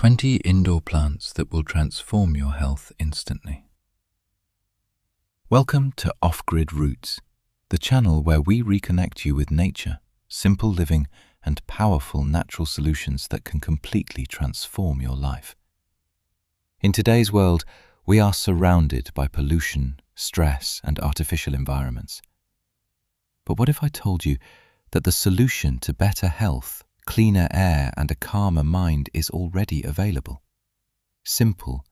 20 indoor plants that will transform your health instantly. Welcome to Off-Grid Roots, the channel where we reconnect you with nature, simple living, and powerful natural solutions that can completely transform your life. In today's world, we are surrounded by pollution, stress, and artificial environments. But what if I told you that the solution to better health, cleaner air, and a calmer mind is already available? Simple,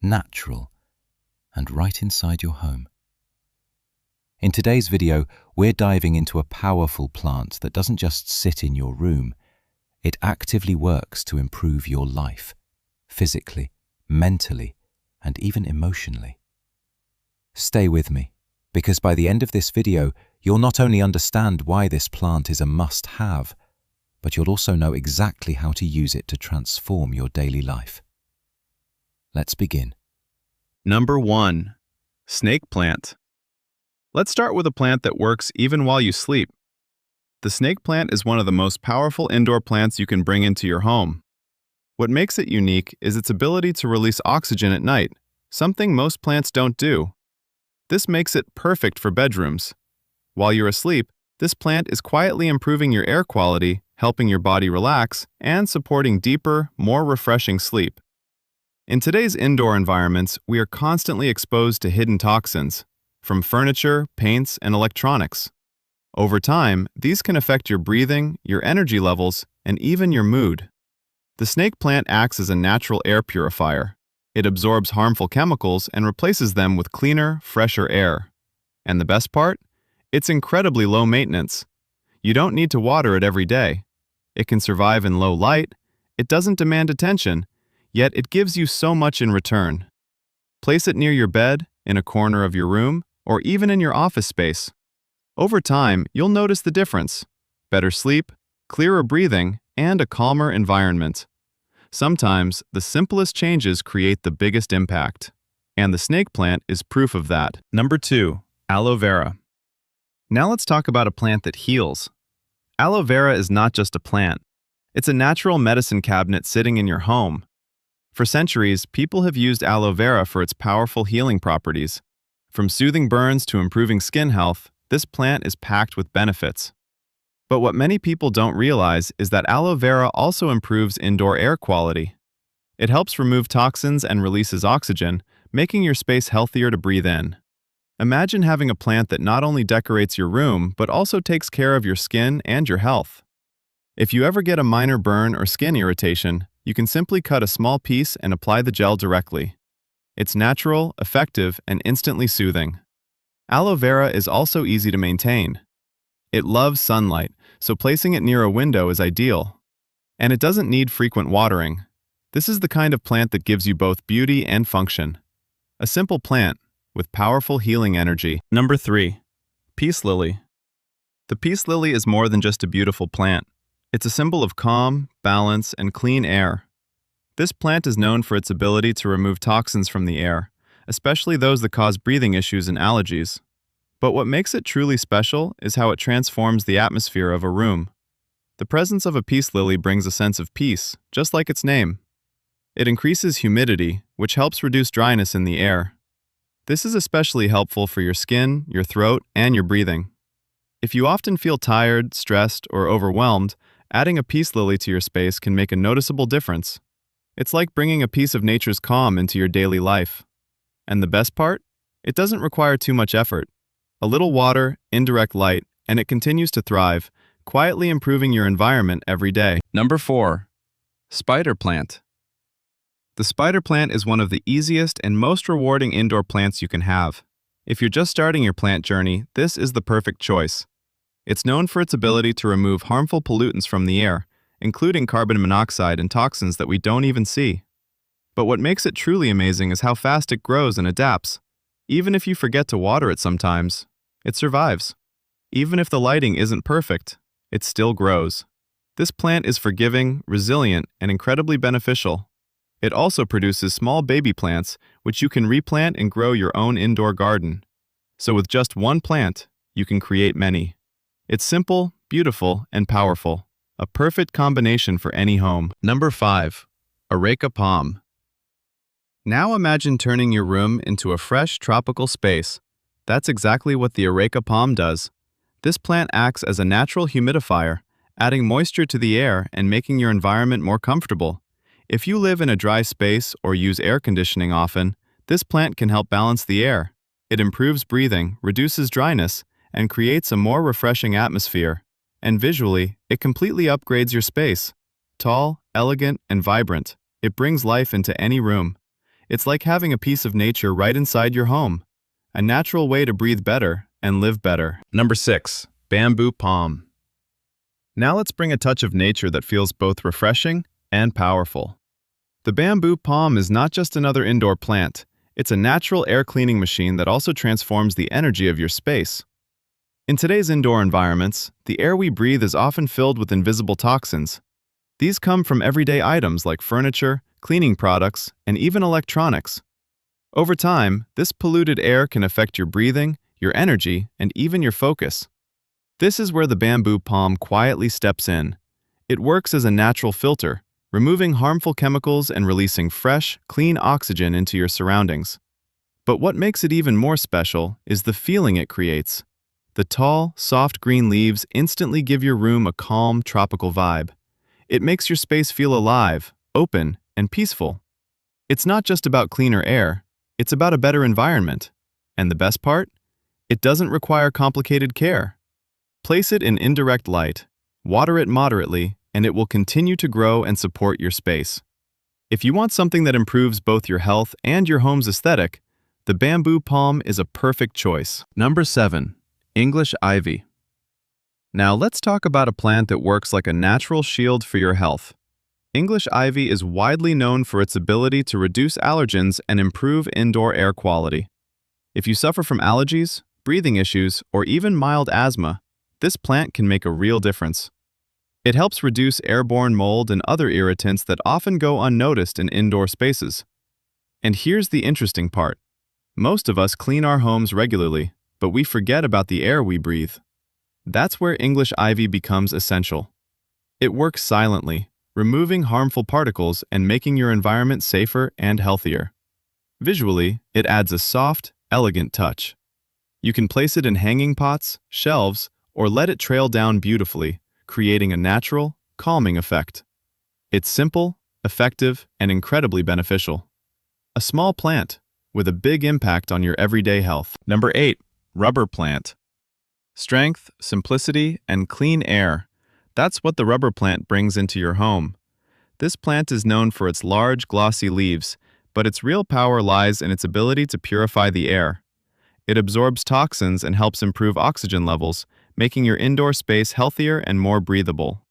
natural, and right inside your home. In today's video, we're diving into a powerful plant that doesn't just sit in your room. It actively works to improve your life, physically, mentally, and even emotionally. Stay with me, because by the end of this video, you'll not only understand why this plant is a must-have, but you'll also know exactly how to use it to transform your daily life. Let's begin. Number 1. Snake plant. Let's start with a plant that works even while you sleep. The snake plant is one of the most powerful indoor plants you can bring into your home. What makes it unique is its ability to release oxygen at night, something most plants don't do. This makes it perfect for bedrooms. While you're asleep, this plant is quietly improving your air quality, helping your body relax, and supporting deeper, more refreshing sleep. In today's indoor environments, we are constantly exposed to hidden toxins, from furniture, paints, and electronics. Over time, these can affect your breathing, your energy levels, and even your mood. The snake plant acts as a natural air purifier. It absorbs harmful chemicals and replaces them with cleaner, fresher air. And the best part? It's incredibly low maintenance. You don't need to water it every day. It can survive in low light, it doesn't demand attention, yet it gives you so much in return. Place it near your bed, in a corner of your room, or even in your office space. Over time, you'll notice the difference: better sleep, clearer breathing, and a calmer environment. Sometimes, the simplest changes create the biggest impact. And the snake plant is proof of that. Number 2. Aloe Vera. Now let's talk about a plant that heals. Aloe vera is not just a plant. It's a natural medicine cabinet sitting in your home. For centuries, people have used aloe vera for its powerful healing properties. From soothing burns to improving skin health, this plant is packed with benefits. But what many people don't realize is that aloe vera also improves indoor air quality. It helps remove toxins and releases oxygen, making your space healthier to breathe in. Imagine having a plant that not only decorates your room, but also takes care of your skin and your health. If you ever get a minor burn or skin irritation, you can simply cut a small piece and apply the gel directly. It's natural, effective, and instantly soothing. Aloe vera is also easy to maintain. It loves sunlight, so placing it near a window is ideal. And it doesn't need frequent watering. This is the kind of plant that gives you both beauty and function. A simple plant with powerful healing energy. Number 3. Peace lily. The peace lily is more than just a beautiful plant. It's a symbol of calm, balance, and clean air. This plant is known for its ability to remove toxins from the air, especially those that cause breathing issues and allergies. But what makes it truly special is how it transforms the atmosphere of a room. The presence of a peace lily brings a sense of peace, just like its name. It increases humidity, which helps reduce dryness in the air. This is especially helpful for your skin, your throat, and your breathing. If you often feel tired, stressed, or overwhelmed, adding a peace lily to your space can make a noticeable difference. It's like bringing a piece of nature's calm into your daily life. And the best part? It doesn't require too much effort. A little water, indirect light, and it continues to thrive, quietly improving your environment every day. Number 4. Spider plant. The spider plant is one of the easiest and most rewarding indoor plants you can have. If you're just starting your plant journey, this is the perfect choice. It's known for its ability to remove harmful pollutants from the air, including carbon monoxide and toxins that we don't even see. But what makes it truly amazing is how fast it grows and adapts. Even if you forget to water it sometimes, it survives. Even if the lighting isn't perfect, it still grows. This plant is forgiving, resilient, and incredibly beneficial. It also produces small baby plants, which you can replant and grow your own indoor garden. So with just one plant, you can create many. It's simple, beautiful, and powerful. A perfect combination for any home. Number 5. Areca palm. Now imagine turning your room into a fresh tropical space. That's exactly what the Areca palm does. This plant acts as a natural humidifier, adding moisture to the air and making your environment more comfortable. If you live in a dry space or use air conditioning often, this plant can help balance the air. It improves breathing, reduces dryness, and creates a more refreshing atmosphere. And visually, it completely upgrades your space. Tall, elegant, and vibrant, it brings life into any room. It's like having a piece of nature right inside your home. A natural way to breathe better and live better. Number 6. Bamboo palm. Now let's bring a touch of nature that feels both refreshing and powerful. The bamboo palm is not just another indoor plant. It's a natural air cleaning machine that also transforms the energy of your space. In today's indoor environments, the air we breathe is often filled with invisible toxins. These come from everyday items like furniture, cleaning products, and even electronics. Over time, this polluted air can affect your breathing, your energy, and even your focus. This is where the bamboo palm quietly steps in. It works as a natural filter, removing harmful chemicals and releasing fresh, clean oxygen into your surroundings. But what makes it even more special is the feeling it creates. The tall, soft green leaves instantly give your room a calm, tropical vibe. It makes your space feel alive, open, and peaceful. It's not just about cleaner air, it's about a better environment. And the best part? It doesn't require complicated care. Place it in indirect light, water it moderately, and it will continue to grow and support your space. If you want something that improves both your health and your home's aesthetic, the bamboo palm is a perfect choice. Number 7. English ivy. Now let's talk about a plant that works like a natural shield for your health. English ivy is widely known for its ability to reduce allergens and improve indoor air quality. If you suffer from allergies, breathing issues, or even mild asthma, this plant can make a real difference. It helps reduce airborne mold and other irritants that often go unnoticed in indoor spaces. And here's the interesting part. Most of us clean our homes regularly, but we forget about the air we breathe. That's where English ivy becomes essential. It works silently, removing harmful particles and making your environment safer and healthier. Visually, it adds a soft, elegant touch. You can place it in hanging pots, shelves, or let it trail down beautifully, creating a natural, calming effect. It's simple, effective, and incredibly beneficial. A small plant with a big impact on your everyday health. Number 8. Rubber plant. Strength, simplicity, and clean air. That's what the rubber plant brings into your home. This plant is known for its large, glossy leaves, but its real power lies in its ability to purify the air. It absorbs toxins and helps improve oxygen levels, making your indoor space healthier and more breathable.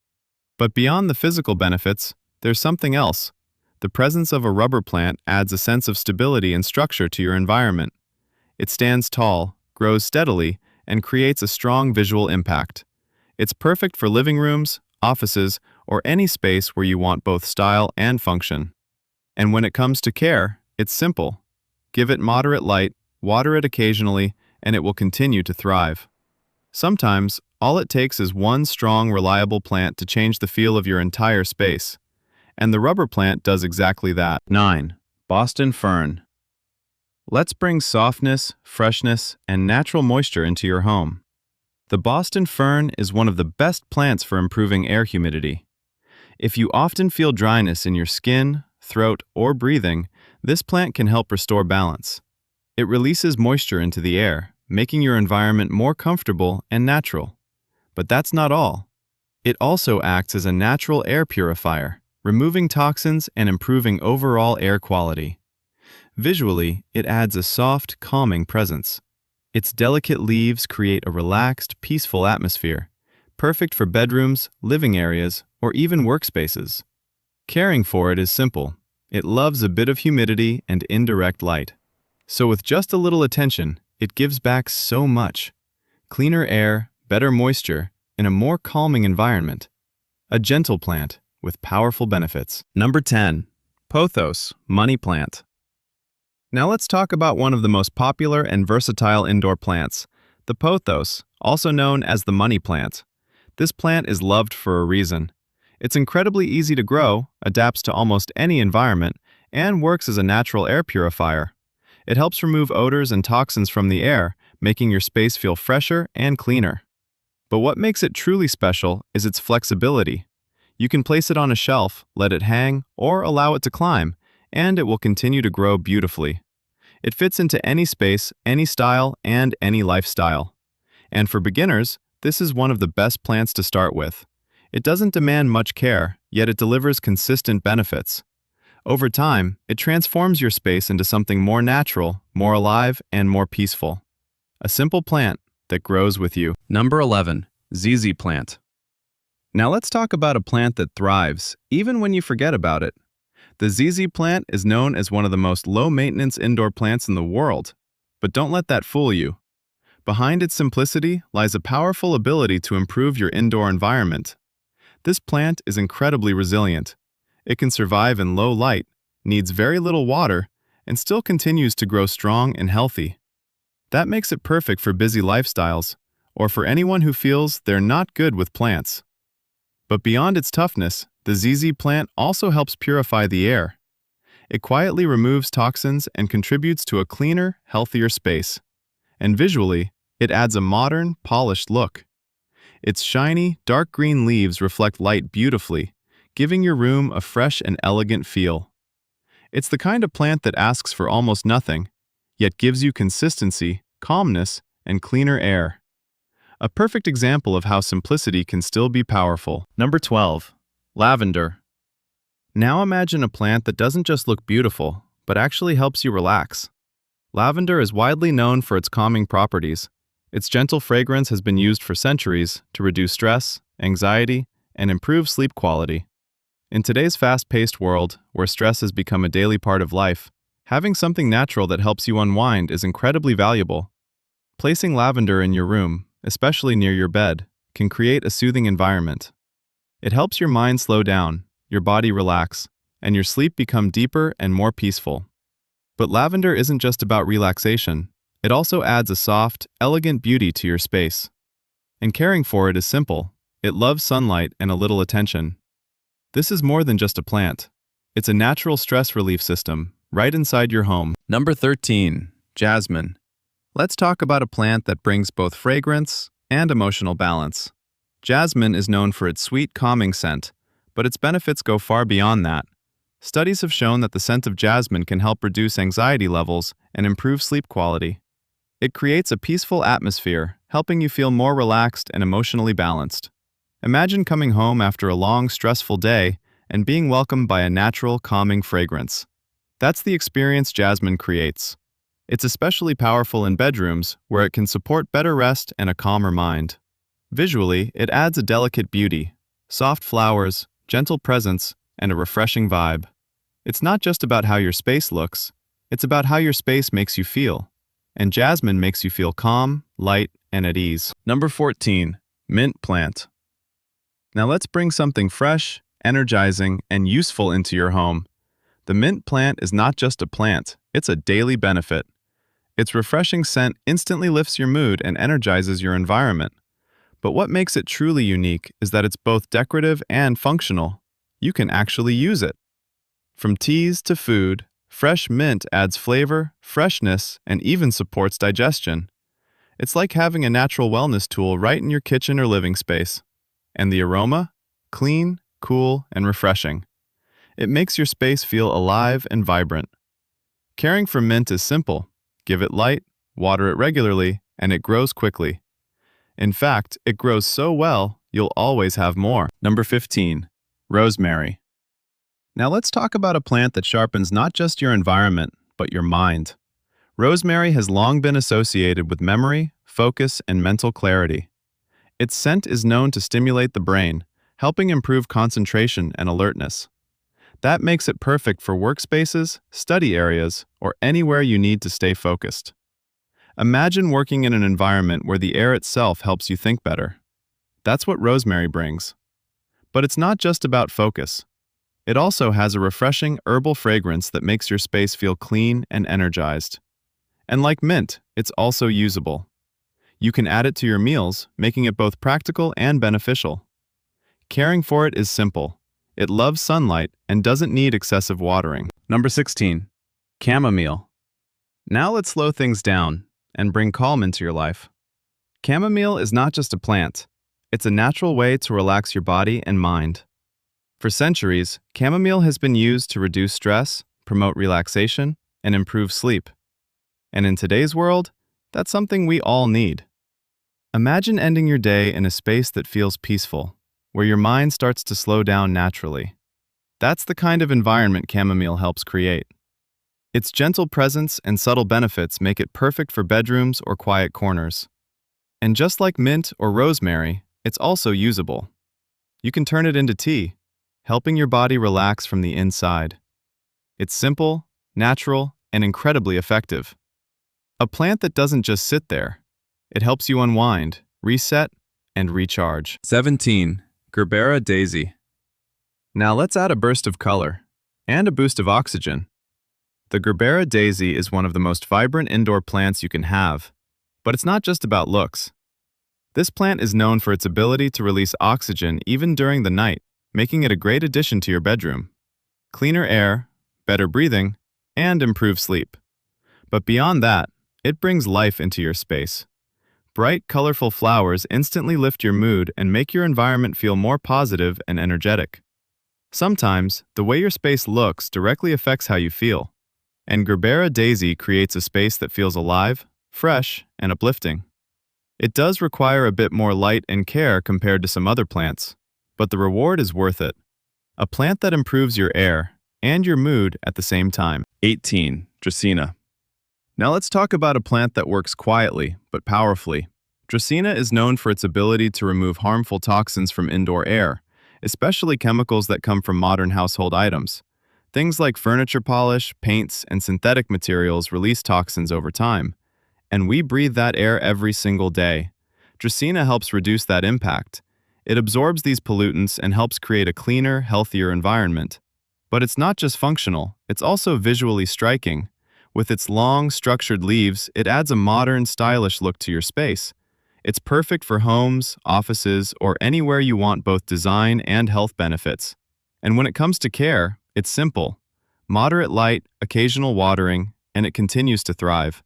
But beyond the physical benefits, there's something else. The presence of a rubber plant adds a sense of stability and structure to your environment. It stands tall, grows steadily, and creates a strong visual impact. It's perfect for living rooms, offices, or any space where you want both style and function. And when it comes to care, it's simple. Give it moderate light, water it occasionally, and it will continue to thrive. Sometimes, all it takes is one strong, reliable plant to change the feel of your entire space. And the rubber plant does exactly that. 9. Boston fern. Let's bring softness, freshness, and natural moisture into your home. The Boston fern is one of the best plants for improving air humidity. If you often feel dryness in your skin, throat, or breathing, this plant can help restore balance. It releases moisture into the air, making your environment more comfortable and natural. But that's not all. It also acts as a natural air purifier, removing toxins and improving overall air quality. Visually, it adds a soft, calming presence. Its delicate leaves create a relaxed, peaceful atmosphere, perfect for bedrooms, living areas, or even workspaces. Caring for it is simple. It loves a bit of humidity and indirect light. So with just a little attention, it gives back so much. Cleaner air, better moisture, and a more calming environment. A gentle plant with powerful benefits. Number 10. Pothos, money plant. Now let's talk about one of the most popular and versatile indoor plants, the pothos, also known as the money plant. This plant is loved for a reason. It's incredibly easy to grow, adapts to almost any environment, and works as a natural air purifier. It helps remove odors and toxins from the air, making your space feel fresher and cleaner. But what makes it truly special is its flexibility. You can place it on a shelf, let it hang, or allow it to climb, and it will continue to grow beautifully. It fits into any space, any style, and any lifestyle. And for beginners, this is one of the best plants to start with. It doesn't demand much care, yet it delivers consistent benefits. Over time, it transforms your space into something more natural, more alive, and more peaceful. A simple plant that grows with you. Number 11. ZZ plant. Now let's talk about a plant that thrives, even when you forget about it. The ZZ plant is known as one of the most low-maintenance indoor plants in the world. But don't let that fool you. Behind its simplicity lies a powerful ability to improve your indoor environment. This plant is incredibly resilient. It can survive in low light, needs very little water, and still continues to grow strong and healthy. That makes it perfect for busy lifestyles, or for anyone who feels they're not good with plants. But beyond its toughness, the ZZ plant also helps purify the air. It quietly removes toxins and contributes to a cleaner, healthier space. And visually, it adds a modern, polished look. Its shiny, dark green leaves reflect light beautifully, giving your room a fresh and elegant feel. It's the kind of plant that asks for almost nothing, yet gives you consistency, calmness, and cleaner air. A perfect example of how simplicity can still be powerful. Number 12. Lavender. Now imagine a plant that doesn't just look beautiful, but actually helps you relax. Lavender is widely known for its calming properties. Its gentle fragrance has been used for centuries to reduce stress, anxiety, and improve sleep quality. In today's fast-paced world, where stress has become a daily part of life, having something natural that helps you unwind is incredibly valuable. Placing lavender in your room, especially near your bed, can create a soothing environment. It helps your mind slow down, your body relax, and your sleep become deeper and more peaceful. But lavender isn't just about relaxation. It also adds a soft, elegant beauty to your space. And caring for it is simple. It loves sunlight and a little attention. This is more than just a plant. It's a natural stress relief system, right inside your home. Number 13. Jasmine. Let's talk about a plant that brings both fragrance and emotional balance. Jasmine is known for its sweet, calming scent, but its benefits go far beyond that. Studies have shown that the scent of jasmine can help reduce anxiety levels and improve sleep quality. It creates a peaceful atmosphere, helping you feel more relaxed and emotionally balanced. Imagine coming home after a long, stressful day and being welcomed by a natural, calming fragrance. That's the experience jasmine creates. It's especially powerful in bedrooms, where it can support better rest and a calmer mind. Visually, it adds a delicate beauty, soft flowers, gentle presence, and a refreshing vibe. It's not just about how your space looks, it's about how your space makes you feel. And jasmine makes you feel calm, light, and at ease. Number 14. Mint plant. Now let's bring something fresh, energizing, and useful into your home. The mint plant is not just a plant, it's a daily benefit. Its refreshing scent instantly lifts your mood and energizes your environment. But what makes it truly unique is that it's both decorative and functional. You can actually use it. From teas to food, fresh mint adds flavor, freshness, and even supports digestion. It's like having a natural wellness tool right in your kitchen or living space. And the aroma? Clean, cool, and refreshing. It makes your space feel alive and vibrant. Caring for mint is simple. Give it light, water it regularly, and it grows quickly. In fact, it grows so well, you'll always have more. Number 15. Rosemary. Now let's talk about a plant that sharpens not just your environment, but your mind. Rosemary has long been associated with memory, focus, and mental clarity. Its scent is known to stimulate the brain, helping improve concentration and alertness. That makes it perfect for workspaces, study areas, or anywhere you need to stay focused. Imagine working in an environment where the air itself helps you think better. That's what rosemary brings. But it's not just about focus. It also has a refreshing herbal fragrance that makes your space feel clean and energized. And like mint, it's also usable. You can add it to your meals, making it both practical and beneficial. Caring for it is simple. It loves sunlight and doesn't need excessive watering. Number 16. Chamomile. Now let's slow things down and bring calm into your life. Chamomile is not just a plant. It's a natural way to relax your body and mind. For centuries, chamomile has been used to reduce stress, promote relaxation, and improve sleep. And in today's world, that's something we all need. Imagine ending your day in a space that feels peaceful, where your mind starts to slow down naturally. That's the kind of environment chamomile helps create. Its gentle presence and subtle benefits make it perfect for bedrooms or quiet corners. And just like mint or rosemary, it's also usable. You can turn it into tea, helping your body relax from the inside. It's simple, natural, and incredibly effective. A plant that doesn't just sit there. It helps you unwind, reset, and recharge. 17. Gerbera daisy. Now let's add a burst of color and a boost of oxygen. The Gerbera daisy is one of the most vibrant indoor plants you can have, but it's not just about looks. This plant is known for its ability to release oxygen even during the night, making it a great addition to your bedroom. Cleaner air, better breathing, and improved sleep. But beyond that, it brings life into your space. Bright, colorful flowers instantly lift your mood and make your environment feel more positive and energetic. Sometimes, the way your space looks directly affects how you feel. And Gerbera daisy creates a space that feels alive, fresh, and uplifting. It does require a bit more light and care compared to some other plants, but the reward is worth it. A plant that improves your air and your mood at the same time. 18. Dracaena. Now let's talk about a plant that works quietly but powerfully. Dracaena is known for its ability to remove harmful toxins from indoor air, especially chemicals that come from modern household items. Things like furniture polish, paints, and synthetic materials release toxins over time, and we breathe that air every single day. Dracaena helps reduce that impact. It absorbs these pollutants and helps create a cleaner, healthier environment. But it's not just functional, it's also visually striking. With its long, structured leaves, it adds a modern, stylish look to your space. It's perfect for homes, offices, or anywhere you want both design and health benefits. And when it comes to care, it's simple. Moderate light, occasional watering, and it continues to thrive.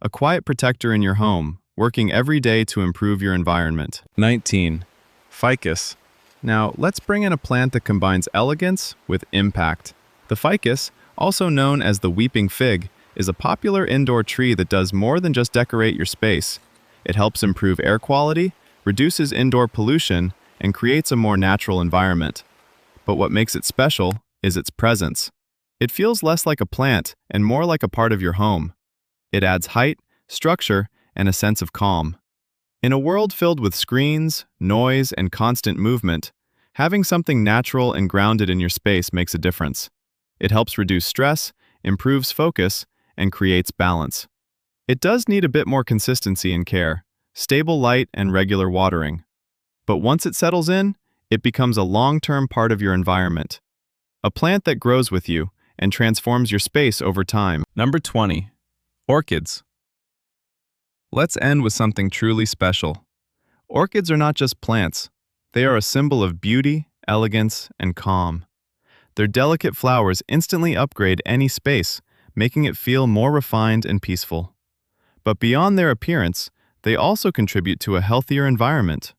A quiet protector in your home, working every day to improve your environment. 19. Ficus. Now, let's bring in a plant that combines elegance with impact. The ficus, also known as the weeping fig, is a popular indoor tree that does more than just decorate your space. It helps improve air quality, reduces indoor pollution, and creates a more natural environment. But what makes it special is its presence. It feels less like a plant and more like a part of your home. It adds height, structure, and a sense of calm. In a world filled with screens, noise, and constant movement, having something natural and grounded in your space makes a difference. It helps reduce stress, improves focus, and creates balance. It does need a bit more consistency and care, stable light and regular watering. But once it settles in, it becomes a long-term part of your environment. A plant that grows with you and transforms your space over time. Number 20. Orchids. Let's end with something truly special. Orchids are not just plants. They are a symbol of beauty, elegance, and calm. Their delicate flowers instantly upgrade any space, making it feel more refined and peaceful. But beyond their appearance, they also contribute to a healthier environment.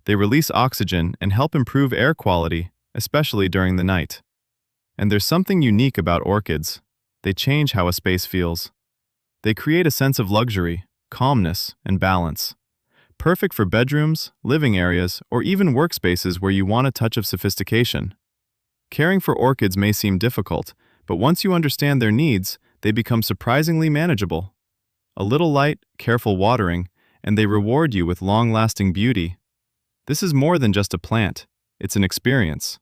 They release oxygen and help improve air quality, especially during the night. And there's something unique about orchids. They change how a space feels. They create a sense of luxury, calmness, and balance. Perfect for bedrooms, living areas, or even workspaces where you want a touch of sophistication. Caring for orchids may seem difficult, but once you understand their needs, they become surprisingly manageable. A little light, careful watering, and they reward you with long-lasting beauty. This is more than just a plant. It's an experience.